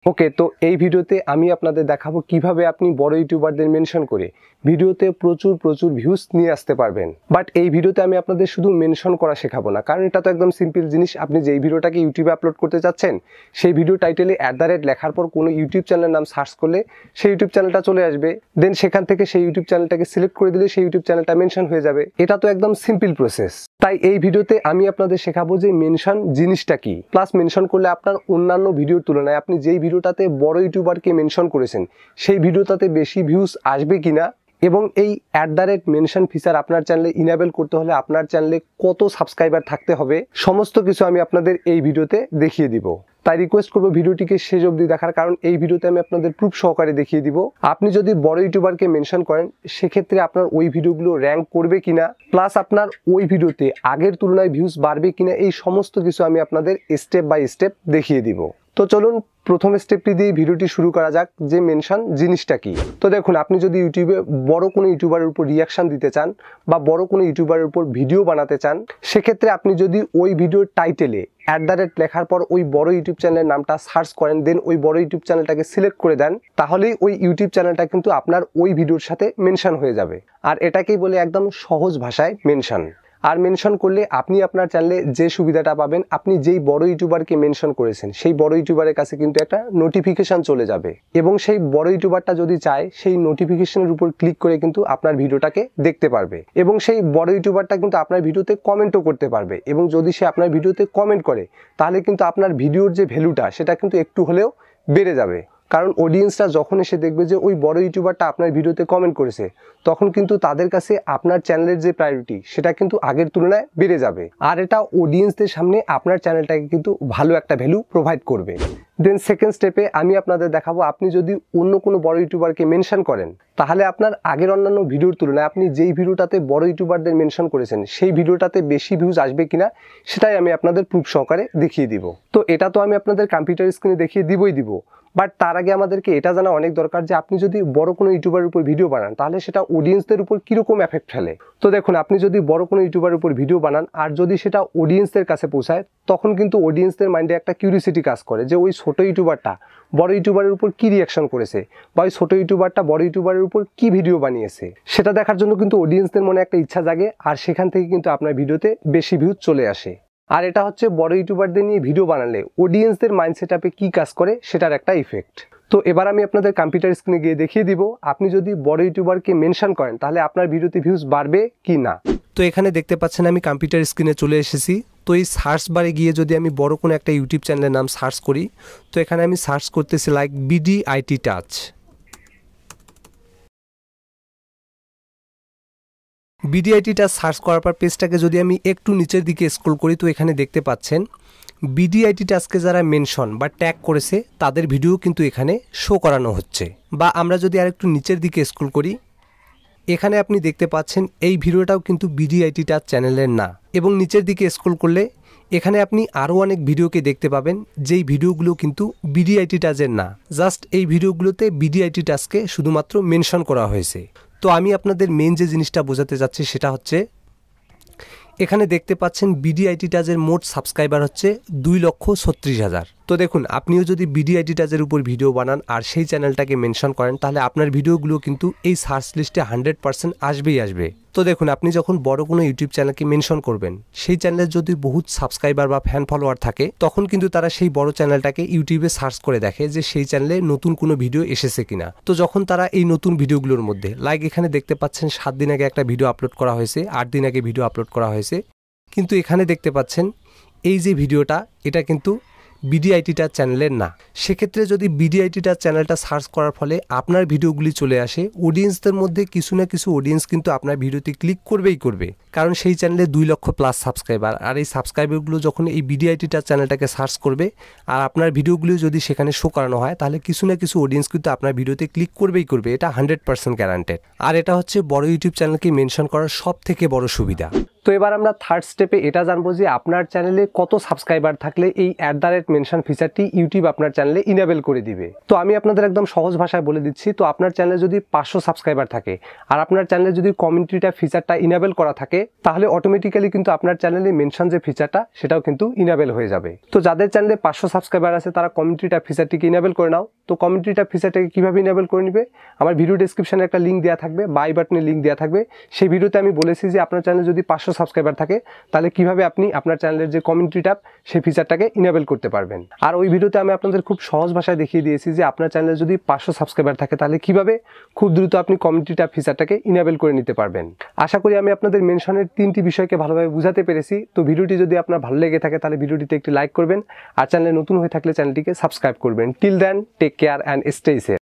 ওকে, তো এই ভিডিওতে আমি আপনাদের দেখাবো কিভাবে আপনি বড় ইউটিউবারদের মেনশন করে ভিডিওতে প্রচুর ভিউজ নিয়ে আসতে পারবেন। বাট এই ভিডিওতে আমি আপনাদের শুধু মেনশন করা শেখাবো না, কারণ এটা তো একদম সিম্পল জিনিস। আপনি যেই ভিডিওটাকে ইউটিউবে আপলোড করতে চাচ্ছেন সেই ভিডিও টাইটেলে লেখার পর কোনো ইউটিউব চ্যানেলের নাম সার্চ করলে সেই ইউটিউব চ্যানেলটা চলে আসবে। দেন সেখান থেকে সেই ইউটিউব চ্যানেলটাকে সিলেক্ট করে দিলে সেই ইউটিউব চ্যানেলটা মেনশন হয়ে যাবে। এটা তো একদম সিম্পল প্রসেস। তাই এই ভিডিওতে আমি আপনাদের শেখাবো যে মেনশন জিনিসটা কি, প্লাস মেনশন করলে আপনার অন্যান্য ভিডিওর তুলনায় আপনি যেই ভিডিওটাতে বড় ইউটিউবারকে মেনশন করেছেন সেই ভিডিওটাতে বেশি ভিউজ আসবে কিনা, এবং এই মেনশন ফিচার আপনার চ্যানেলে ইনেবল করতে হলে আপনার চ্যানেলে কত সাবস্ক্রাইবার থাকতে হবে, সমস্ত কিছু আমি আপনাদের এই ভিডিওতে দেখিয়ে দিব। তাই রিকোয়েস্ট করবো ভিডিওটিকে শেষ অবধি দেখার, কারণ এই ভিডিওতে আমি আপনাদের প্রুফ সহকারে দেখিয়ে দিব আপনি যদি বড় ইউটিউবারকে মেনশন করেন সেক্ষেত্রে আপনার ওই ভিডিওগুলো র্যাঙ্ক করবে কিনা, প্লাস আপনার ওই ভিডিওতে আগের তুলনায় ভিউজ বাড়বে কিনা, এই সমস্ত কিছু আমি আপনাদের স্টেপ বাই স্টেপ দেখিয়ে দিব। তো চলুন প্রথম স্টেপটি দিয়ে ভিডিওটি শুরু করা যাক যে মেনশন জিনিসটা কি। তো দেখুন, আপনি যদি ইউটিউবে বড় কোনো ইউটিউবারের উপর রিয়াকশন দিতে চান বা বড় কোনো ইউটিউবারের উপর ভিডিও বানাতে চান, সেক্ষেত্রে আপনি যদি ওই ভিডিওর টাইটেলে লেখার পর ওই বড় ইউটিউব চ্যানেলের নামটা সার্চ করেন, দেন ওই বড় ইউটিউব চ্যানেলটাকে সিলেক্ট করে দেন, তাহলেই ওই ইউটিউব চ্যানেলটা কিন্তু আপনার ওই ভিডিওর সাথে মেনশন হয়ে যাবে। আর এটাকেই বলে একদম সহজ ভাষায় মেনশন। আর মেনশন করলে আপনি আপনার চ্যানেলে যে সুবিধাটা পাবেন, আপনি যেই বড় ইউটিউবারকে মেনশন করেছেন সেই বড় ইউটিউবারের কাছে কিন্তু একটা নোটিফিকেশন চলে যাবে, এবং সেই বড় ইউটিউবারটা যদি চায় সেই নোটিফিকেশনের উপর ক্লিক করে কিন্তু আপনার ভিডিওটাকে দেখতে পারবে, এবং সেই বড় ইউটিউবারটা কিন্তু আপনার ভিডিওতে কমেন্টও করতে পারবে। এবং যদি সে আপনার ভিডিওতে কমেন্ট করে তাহলে কিন্তু আপনার ভিডিওর যে ভ্যালুটা সেটা কিন্তু একটু হলেও বেড়ে যাবে, কারণ অডিয়েন্সরা যখন এসে দেখবে যে ওই বড় ইউটিউবারটা আপনার ভিডিওতে কমেন্ট করেছে, তখন কিন্তু তাদের কাছে আপনার চ্যানেলের যে প্রায়োরিটি সেটা কিন্তু আগের তুলনায় বেড়ে যাবে। আর এটা অডিয়েন্সদের সামনে আপনার চ্যানেলটাকে কিন্তু ভালো একটা ভ্যালু প্রোভাইড করবে। দেন সেকেন্ড স্টেপে আমি আপনাদের দেখাবো আপনি যদি অন্য কোনো বড় ইউটিউবারকে মেনশন করেন তাহলে আপনার আগের অন্যান্য ভিডিওর তুলনায় আপনি যেই ভিডিওটাতে বড় ইউটিউবারদের মেনশন করেছেন সেই ভিডিওটাতে বেশি ভিউজ আসবে কিনা সেটাই আমি আপনাদের প্রুফ সহকারে দেখিয়ে দিব। তো এটা তো আমি আপনাদের কম্পিউটার স্ক্রিনে দেখিয়ে দিব, বাট তার আগে আমাদেরকে এটা জানা অনেক দরকার যে আপনি যদি বড় কোনো ইউটিউবারের উপর ভিডিও বানান তাহলে সেটা অডিয়েন্সদের উপর কীরকম এফেক্ট ফেলে। তো দেখুন, আপনি যদি বড় কোনো ইউটিউবারের উপর ভিডিও বানান আর যদি সেটা অডিয়েন্সদের কাছে পৌঁছায়, তখন কিন্তু অডিয়েন্সদের মাইন্ডে একটা কিউরিওসিটি কাজ করে যে ওই ছোট ইউটিউবারটা বড় ইউটিউবারের উপর কি রিয়াকশন করেছে, বা ওই ছোট ইউটিউবারটা বড় ইউটিউবারের উপর কি ভিডিও বানিয়েছে, সেটা দেখার জন্য কিন্তু অডিয়েন্সদের মনে একটা ইচ্ছা জাগে, আর সেখান থেকে কিন্তু আপনার ভিডিওতে বেশি ভিউজ চলে আসে। আর এটা হচ্ছে বড় ইউটিউবারদের নিয়ে ভিডিও বানালে অডিয়েন্সদের মাইন্ড সেটআপে কি কাজ করে সেটার একটা ইফেক্ট। তো এবার আমি আপনাদের কম্পিউটার স্ক্রিনে গিয়ে দেখিয়ে দিব আপনি যদি বড় ইউটিউবারকে মেনশন করেন তাহলে আপনার ভিডিওতে ভিউজ বাড়বে কি না। তো এখানে দেখতে পাচ্ছেন আমি কম্পিউটার স্ক্রিনে চলে এসেছি। তো এই সার্চ বারে গিয়ে যদি আমি বড় কোনো একটা ইউটিউব চ্যানেলের নাম সার্চ করি, তো এখানে আমি সার্চ করতেছি like BDIT touch. BDIT touch search করার পর পেজটাকে যদি আমি একটু নিচের দিকে স্ক্রল করি, তো এখানে দেখতে পাচ্ছেন বিডিআইটি টাচকে যারা মেনশন বা ট্যাগ করেছে তাদের ভিডিও কিন্তু এখানে শো করানো হচ্ছে। বা আমরা যদি আরেকটু নিচের দিকে স্ক্রল করি, এখানে আপনি দেখতে পাচ্ছেন এই ভিডিওটাও কিন্তু বিডিআইটি টাচ চ্যানেলের না, এবং নিচের দিকে স্ক্রল করলে এখানে আপনি আরও অনেক ভিডিওকে দেখতে পাবেন যেই ভিডিওগুলো কিন্তু বিডিআইটি টাচের না, জাস্ট এই ভিডিওগুলোতে বিডিআইটি টাচকে শুধুমাত্র মেনশন করা হয়েছে। তো আমি আপনাদের মেন যে জিনিসটা বোঝাতে যাচ্ছি সেটা হচ্ছে এখানে দেখতে পাচ্ছেন বিডিআইটি টাচের মোট সাবস্ক্রাইবার হচ্ছে 2,36,000। তো দেখুন, আপনিও যদি বিডিআইটি টাচের উপর ভিডিও বানান আর সেই চ্যানেলটাকে মেনশন করেন তাহলে আপনার ভিডিওগুলো কিন্তু এই সার্চ লিস্টে 100% আসবেই আসবে। তো দেখুন, আপনি যখন বড় কোনো ইউটিউব চ্যানেলকে মেনশন করবেন সেই চ্যানেলের যদি বহুত সাবস্ক্রাইবার বা ফ্যান ফলোয়ার থাকে, তখন কিন্তু তারা সেই বড় চ্যানেলটাকে ইউটিউবে সার্চ করে দেখে যে সেই চ্যানেলে নতুন কোনো ভিডিও এসেছে কিনা। তো যখন তারা এই নতুন ভিডিওগুলোর মধ্যে লাইক এখানে দেখতে পাচ্ছেন 7 দিন আগে একটা ভিডিও আপলোড করা হয়েছে, 8 দিন আগে ভিডিও আপলোড করা হয়েছে, কিন্তু এখানে দেখতে পাচ্ছেন এই যে ভিডিওটা এটা কিন্তু বিডিআইটি টাচ চ্যানেলের না। সেক্ষেত্রে যদি বিডিআইটি টাচ চ্যানেলটা সার্চ করার ফলে আপনার ভিডিওগুলি চলে আসে, অডিয়েন্সদের মধ্যে কিছু না কিছু অডিয়েন্স কিন্তু আপনার ভিডিওতে ক্লিক করবেই করবে, কারণ সেই চ্যানেলে 2 লক্ষ প্লাস সাবস্ক্রাইবার। আর এই সাবস্ক্রাইবারগুলো যখন এই বিডিআইটি টাচ চ্যানেলটাকে সার্চ করবে আর আপনার ভিডিওগুলো যদি সেখানে শো করানো হয় তাহলে কিছু না কিছু অডিয়েন্স কিন্তু আপনার ভিডিওতে ক্লিক করবেই করবে, এটা 100% গ্যারান্টেড। আর এটা হচ্ছে বড় ইউটিউব চ্যানেলকে মেনশন করার সব থেকে বড় সুবিধা। তো এবার আমরা থার্ড স্টেপে এটা জানবো যে আপনার চ্যানেলে কত সাবস্ক্রাইবার থাকলে এই মেনশন ফিচারটি ইউটিউব আপনার চ্যানেল চ্যানেলে ইনেবল করে দিবে। তো আমি আপনাদের একদম সহজ ভাষায় বলে দিচ্ছি। তো আপনার চ্যানেলে যদি 500 সাবস্ক্রাইবার থাকে আর আপনার চ্যানেলে যদি কমিউনিটিটা ফিচারটা ইনেবল করা থাকে, তাহলে অটোমেটিক্যালি কিন্তু আপনার চ্যানেলে মেনশন যে ফিচারটা সেটাও কিন্তু ইনেবল হয়ে যাবে। তো যাদের চ্যানেলে 500 সাবস্ক্রাইবার আছে তারা কমিউনিটিটা ফিচারটিকে ইনেবল করে নাও। তো কমিউনিটিটা ফিচারটাকে কিভাবে ইনেবল করে নিবে, আমার ভিডিও ডেসক্রিপশনে একটা লিঙ্ক দেওয়া থাকবে, বাই বাটনে লিঙ্ক দেওয়া থাকবে। সেই ভিডিওতে আমি বলেছি যে আপনার চ্যানেলে যদি 500 সাবস্ক্রাইবার থাকে তাহলে কিভাবে আপনি আপনার চ্যানেলের যে কমিউনিটি ট্যাব সেই ফিচারটাকে ইনেবল করতে পারবেন। আর ওই ভিডিওতে আমি আপনাদের খুব সহজ ভাষায় দেখিয়ে দিয়েছি যে আপনার চ্যানেলে যদি 500 সাবস্ক্রাইবার থাকে তাহলে কিভাবে খুব দ্রুত আপনি কমিউনিটি ট্যাব ফিচারটাকে ইনেবল করে নিতে পারবেন। আশা করি আমি আপনাদের মেনশনের 3টি বিষয়কে ভালোভাবে বুঝাতে পেরেছি। তো ভিডিওটি যদি আপনার ভালো লেগে থাকে তাহলে ভিডিওটিতে একটি লাইক করবেন আর চ্যানেলে নতুন হয়ে থাকলে চ্যানেলটিকে সাবস্ক্রাইব করবেন। Till then, take care and stay safe.